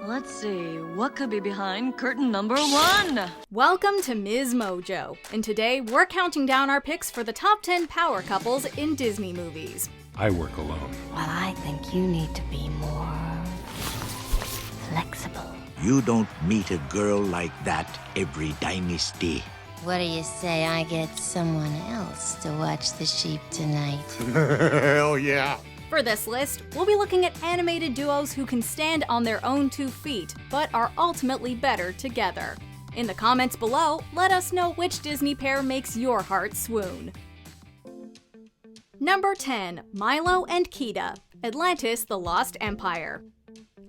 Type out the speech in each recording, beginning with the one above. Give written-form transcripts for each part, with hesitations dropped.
Let's see, what could be behind curtain number 1? Welcome to MsMojo, and today we're counting down our picks for the top 10 power couples in Disney movies. I work alone. Well, I think you need to be more flexible. You don't meet a girl like that every dynasty. What do you say I get someone else to watch the sheep tonight? Hell yeah. For this list, we'll be looking at animated duos who can stand on their own 2 feet, but are ultimately better together. In the comments below, let us know which Disney pair makes your heart swoon. Number 10, Milo and Kida, Atlantis: The Lost Empire.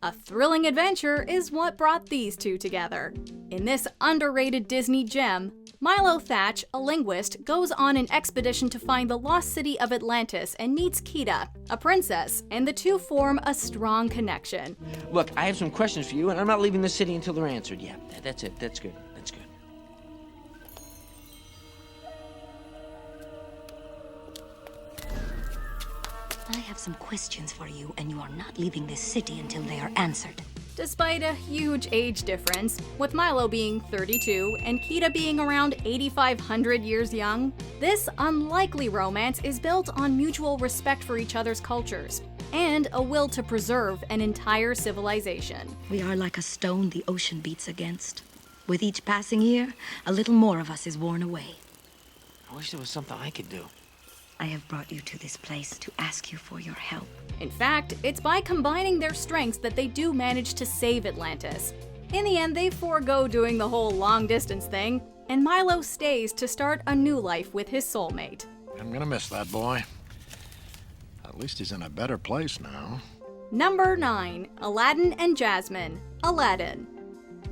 A thrilling adventure is what brought these two together. In this underrated Disney gem, Milo Thatch, a linguist, goes on an expedition to find the lost city of Atlantis and meets Kida, a princess, and the two form a strong connection. Look, I have some questions for you, and I'm not leaving the city until they're answered. Yeah, that's it. That's good. That's good. I have some questions for you, and you are not leaving this city until they are answered. Despite a huge age difference, with Milo being 32 and Kida being around 8,500 years young, this unlikely romance is built on mutual respect for each other's cultures and a will to preserve an entire civilization. We are like a stone the ocean beats against. With each passing year, a little more of us is worn away. I wish there was something I could do. I have brought you to this place to ask you for your help. In fact, it's by combining their strengths that they do manage to save Atlantis. In the end, they forego doing the whole long-distance thing, and Milo stays to start a new life with his soulmate. I'm gonna miss that boy. At least he's in a better place now. Number 9, Aladdin and Jasmine, Aladdin.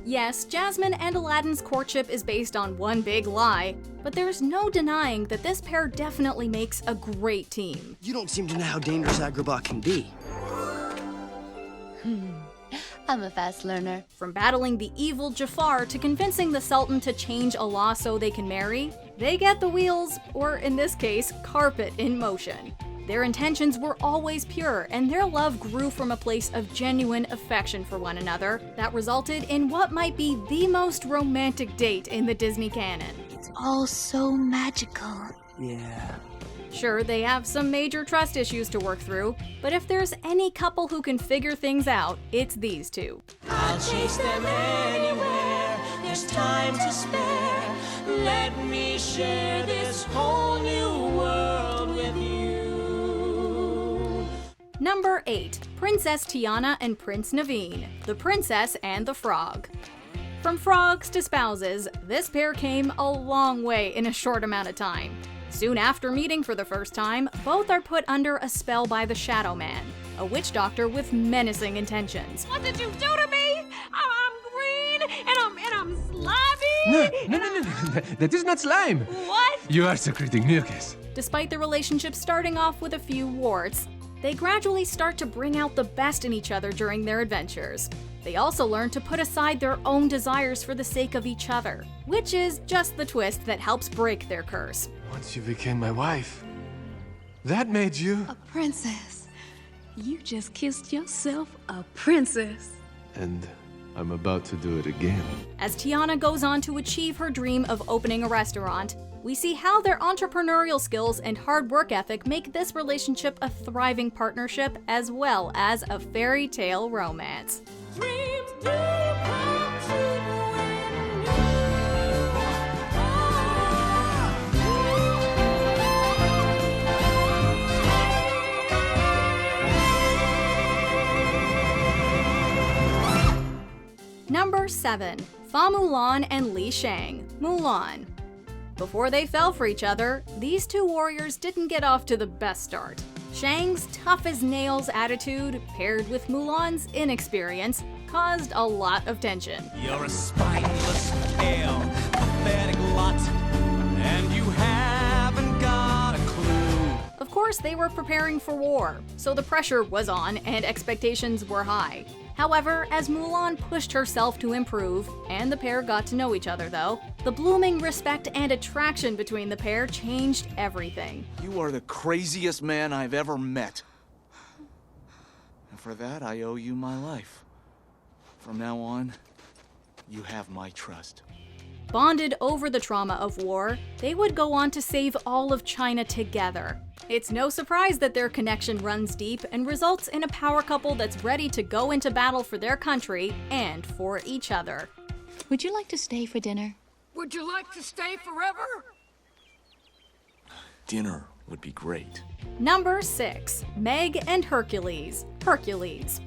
Yes, Jasmine and Aladdin's courtship is based on one big lie, but there's no denying that this pair definitely makes a great team. You don't seem to know how dangerous Agrabah can be. I'm a fast learner. From battling the evil Jafar to convincing the Sultan to change a law so they can marry, they get the wheels, or in this case, carpet, in motion. Their intentions were always pure, and their love grew from a place of genuine affection for one another that resulted in what might be the most romantic date in the Disney canon. It's all so magical. Yeah. Sure, they have some major trust issues to work through, but if there's any couple who can figure things out, it's these two. I'll chase them anywhere, there's time to spare. Let me share this whole new world with you. Number 8, Princess Tiana and Prince Naveen, The Princess and the Frog. From frogs to spouses, this pair came a long way in a short amount of time. Soon after meeting for the first time, both are put under a spell by the Shadow Man, a witch doctor with menacing intentions. What did you do to me? I'm green and I'm slimy. No. That is not slime. What? You are secreting mucus. Despite the relationship starting off with a few warts, they gradually start to bring out the best in each other during their adventures. They also learn to put aside their own desires for the sake of each other, which is just the twist that helps break their curse. Once you became my wife, that made you a princess. You just kissed yourself a princess. And I'm about to do it again. As Tiana goes on to achieve her dream of opening a restaurant, we see how their entrepreneurial skills and hard work ethic make this relationship a thriving partnership as well as a fairy tale romance. Dreams do come true when Number 7, Fa Mulan and Li Shang, Mulan. Before they fell for each other, these two warriors didn't get off to the best start. Shang's tough-as-nails attitude, paired with Mulan's inexperience, caused a lot of tension. you're a spineless, pale, pathetic lot, and you haven't got a clue. Of course, they were preparing for war, so the pressure was on and expectations were high. However, as Mulan pushed herself to improve, and the pair got to know each other though, the blooming respect and attraction between the pair changed everything. You are the craziest man I've ever met. And for that, I owe you my life. From now on, you have my trust. Bonded over the trauma of war, they would go on to save all of China together. It's no surprise that their connection runs deep and results in a power couple that's ready to go into battle for their country and for each other. Would you like to stay for dinner? Would you like to stay forever? Dinner would be great. Number 6. Meg and Hercules. Hercules.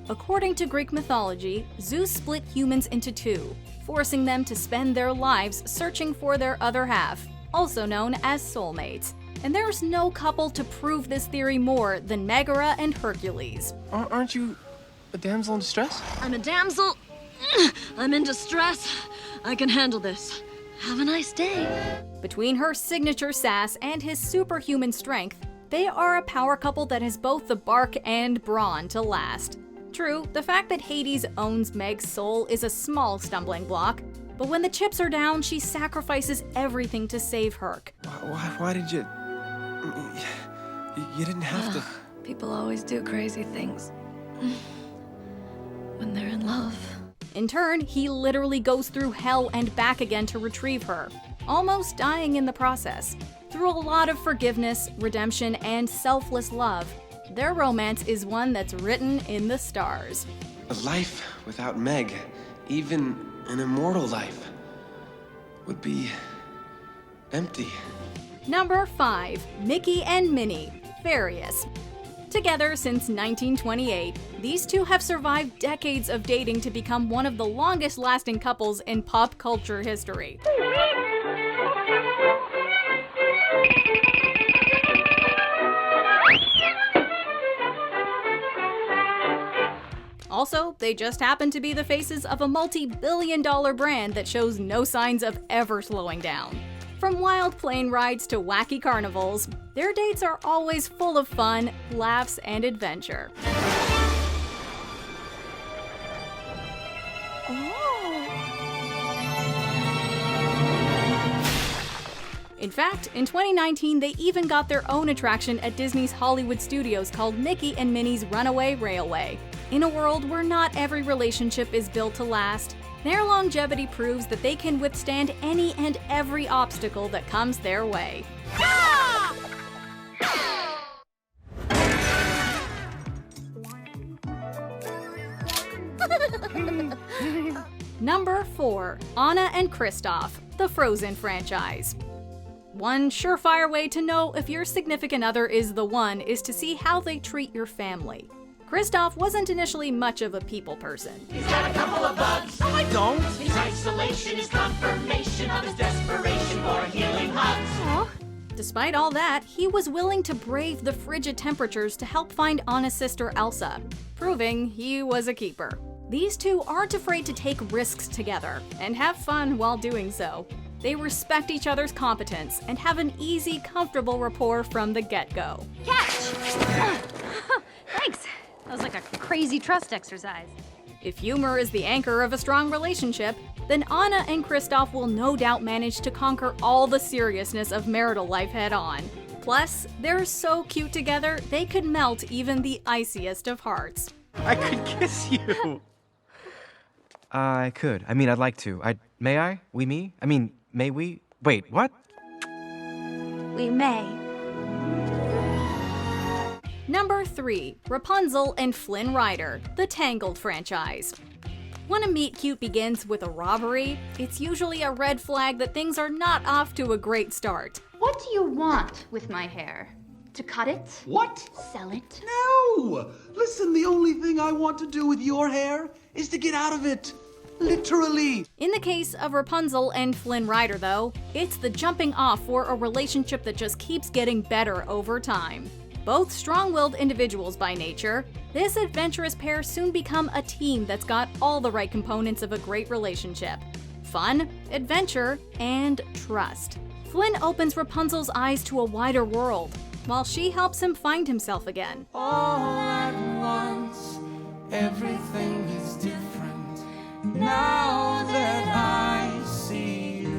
According to Greek mythology, Zeus split humans into two, forcing them to spend their lives searching for their other half, also known as soulmates. And there's no couple to prove this theory more than Megara and Hercules. Aren't you a damsel in distress? I'm a damsel. I'm in distress. I can handle this. Have a nice day. Between her signature sass and his superhuman strength, they are a power couple that has both the bark and brawn to last. True, the fact that Hades owns Meg's soul is a small stumbling block, but when the chips are down, she sacrifices everything to save Herc. Why did you... You didn't have to... People always do crazy things. When they're in love. In turn, he literally goes through hell and back again to retrieve her, almost dying in the process. Through a lot of forgiveness, redemption, and selfless love, their romance is one that's written in the stars. A life without Meg, even an immortal life, would be empty. Number 5. Mickey and Minnie. Various. Together since 1928, these two have survived decades of dating to become one of the longest-lasting couples in pop culture history. Also, they just happen to be the faces of a multi-billion-dollar brand that shows no signs of ever slowing down. From wild plane rides to wacky carnivals, their dates are always full of fun, laughs, and adventure. In fact, in 2019, they even got their own attraction at Disney's Hollywood Studios called Mickey and Minnie's Runaway Railway. In a world where not every relationship is built to last, their longevity proves that they can withstand any and every obstacle that comes their way. Number 4. Anna and Kristoff, the Frozen franchise. One surefire way to know if your significant other is the one is to see how they treat your family. Kristoff wasn't initially much of a people person. He's got a couple of bugs. No, I don't. His isolation is confirmation of his desperation for healing hugs. Despite all that, he was willing to brave the frigid temperatures to help find Anna's sister Elsa, proving he was a keeper. These two aren't afraid to take risks together and have fun while doing so. They respect each other's competence and have an easy, comfortable rapport from the get-go. Catch! Thanks. That was like a crazy trust exercise. If humor is the anchor of a strong relationship, then Anna and Kristoff will no doubt manage to conquer all the seriousness of marital life head-on. Plus, they're so cute together, they could melt even the iciest of hearts. I could kiss you! I could. I mean, I'd like to. May I? Me? I mean, may we? Wait, what? We may. Number 3. Rapunzel and Flynn Rider, the Tangled franchise. When a meet-cute begins with a robbery, it's usually a red flag that things are not off to a great start. What do you want with my hair? To cut it? What? Sell it? No! Listen, the only thing I want to do with your hair is to get out of it. Literally. In the case of Rapunzel and Flynn Rider, though, it's the jumping off for a relationship that just keeps getting better over time. Both strong-willed individuals by nature, this adventurous pair soon become a team that's got all the right components of a great relationship. Fun, adventure, and trust. Flynn opens Rapunzel's eyes to a wider world, while she helps him find himself again. All at once, everything is different now that I see you.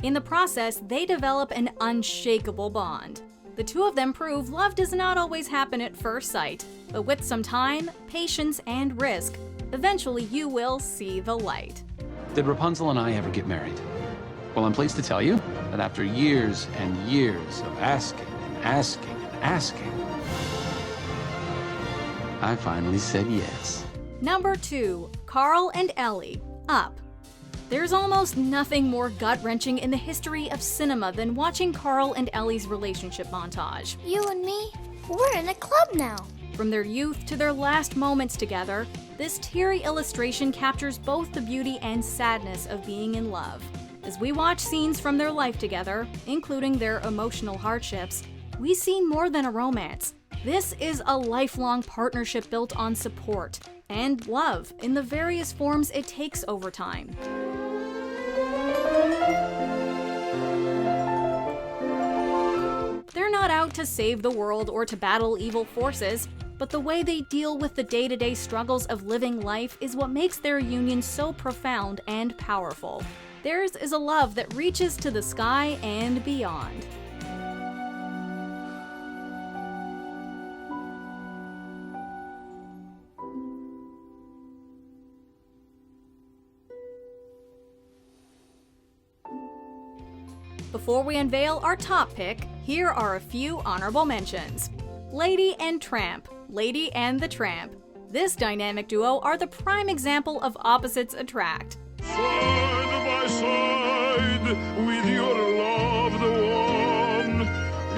In the process, they develop an unshakable bond. The two of them prove love does not always happen at first sight, But with some time, patience, and risk, eventually you will see the light. Did Rapunzel and I ever get married? Well, I'm pleased to tell you that after years and years of asking and asking and asking, I finally said yes. Number 2, Carl and Ellie, Up. There's almost nothing more gut-wrenching in the history of cinema than watching Carl and Ellie's relationship montage. You and me, we're in a club now. From their youth to their last moments together, this teary illustration captures both the beauty and sadness of being in love. As we watch scenes from their life together, including their emotional hardships, we see more than a romance. This is a lifelong partnership built on support and love in the various forms it takes over time. They're not out to save the world or to battle evil forces, but the way they deal with the day-to-day struggles of living life is what makes their union so profound and powerful. Theirs is a love that reaches to the sky and beyond. Before we unveil our top pick, here are a few honorable mentions. Lady and Tramp, Lady and the Tramp. This dynamic duo are the prime example of opposites attract. Side by side with your loved one,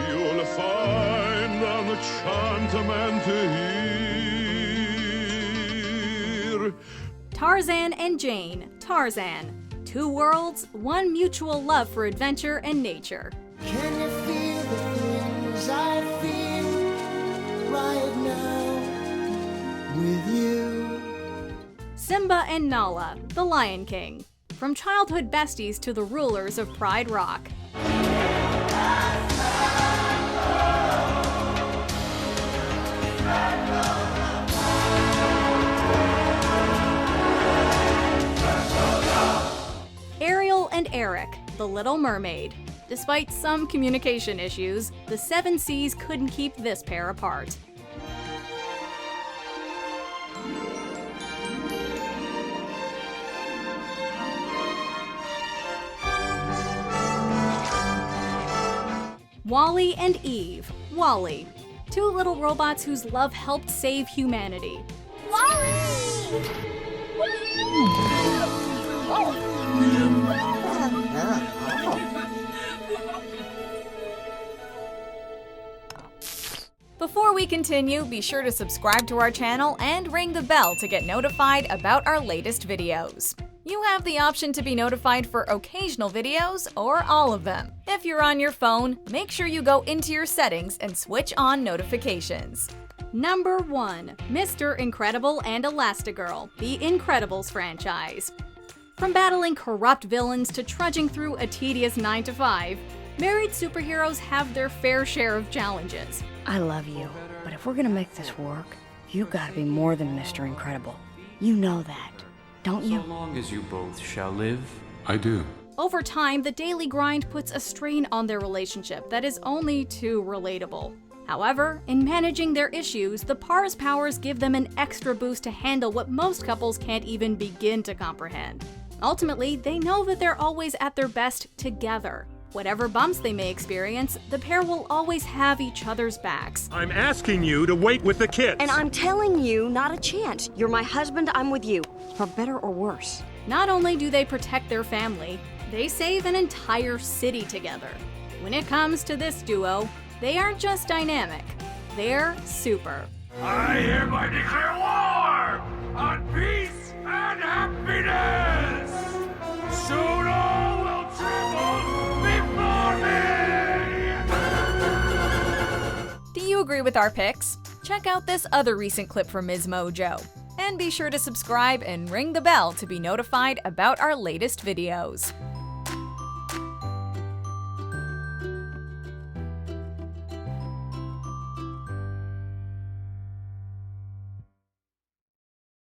you'll find an enchantment here. Tarzan and Jane, Tarzan. Two worlds, one mutual love for adventure and nature. Can you feel the things I feel right now with you? Simba and Nala, the Lion King. From childhood besties to the rulers of Pride Rock. Ariel and Eric, the Little Mermaid. Despite some communication issues, the Seven Seas couldn't keep this pair apart. Wally and Eve, Wally. Two little robots whose love helped save humanity. Wally! Before we continue, be sure to subscribe to our channel and ring the bell to get notified about our latest videos. You have the option to be notified for occasional videos or all of them. If you're on your phone, make sure you go into your settings and switch on notifications. Number 1, Mr. Incredible and Elastigirl, the Incredibles franchise. From battling corrupt villains to trudging through a tedious 9-to-5, married superheroes have their fair share of challenges. I love you, but if we're gonna make this work, you gotta be more than Mr. Incredible. You know that, don't you? So long as you both shall live, I do. Over time, the daily grind puts a strain on their relationship that is only too relatable. However, in managing their issues, the par's powers give them an extra boost to handle what most couples can't even begin to comprehend. Ultimately, they know that they're always at their best together. Whatever bumps they may experience, the pair will always have each other's backs. I'm asking you to wait with the kids. And I'm telling you, not a chance. You're my husband, I'm with you. For better or worse. Not only do they protect their family, they save an entire city together. When it comes to this duo, they aren't just dynamic, they're super. I hereby declare war on peace and happiness. Soon all will tremble before me. Do you agree with our picks? Check out this other recent clip from MsMojo. And be sure to subscribe and ring the bell to be notified about our latest videos.